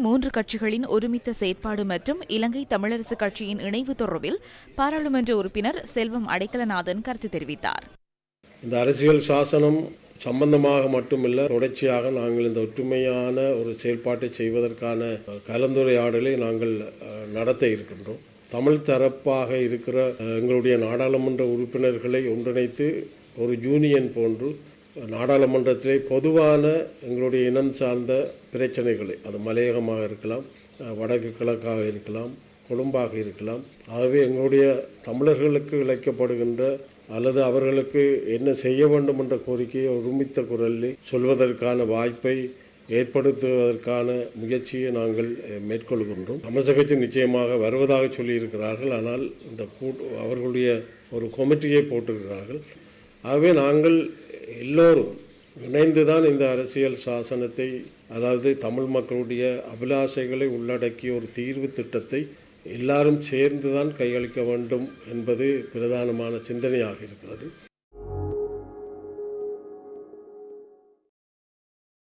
மூன்று கட்சிகளின் ஒருமித்த செயற்பாடு மற்றும் இலங்கை தமிழரசு கட்சியின் இணைவு தொடர்பில் பாராளுமன்ற உறுப்பினர் செல்வம் அடைக்கலநாதன் கருத்து தெரிவித்தார். இந்த அரசியல் சாசனம் சம்பந்தமாக மட்டுமில்லை, தொடர்ச்சியாக நாங்கள் இந்த ஒற்றுமையான ஒரு செயல்பாட்டை செய்வதற்கான கலந்துரையாடலை நாங்கள் நடத்த இருக்கின்றோம். தமிழ் தரப்பாக இருக்கிற எங்களுடைய நாடாளுமன்ற உறுப்பினர்களை ஒன்றிணைத்து ஒரு யூனியன் போன்று நாடாளுமன்றத்திலே பொதுவான எங்களுடைய இனம் சார்ந்த பிரச்சனைகளை, அது மலையகமாக இருக்கலாம், வடக்கு கிழக்காக இருக்கலாம், கொழும்பாக இருக்கலாம், ஆகவே எங்களுடைய தமிழர்களுக்கு இழைக்கப்படுகின்ற அல்லது அவர்களுக்கு என்ன செய்ய வேண்டும் என்ற கோரிக்கையை ஒருமித்த குரலில் சொல்வதற்கான வாய்ப்பை ஏற்படுத்துவதற்கான முயற்சியை நாங்கள் மேற்கொள்கின்றோம். தமிழக கட்சி நிச்சயமாக வருவதாக சொல்லியிருக்கிறார்கள். ஆனால் இந்த அவர்களுடைய ஒரு கமிட்டியை போட்டிருக்கிறார்கள். ஆகவே நாங்கள் எல்லோரும் இணைந்துதான் இந்த அரசியல் சாசனத்தை, அதாவது தமிழ் மக்களுடைய அபிலாஷைகளை உள்ளடக்கிய ஒரு தீர்வு திட்டத்தை எல்லாரும் சேர்ந்துதான் கையளிக்க வேண்டும் என்பது பிரதானமான சிந்தனையாக இருக்கிறது.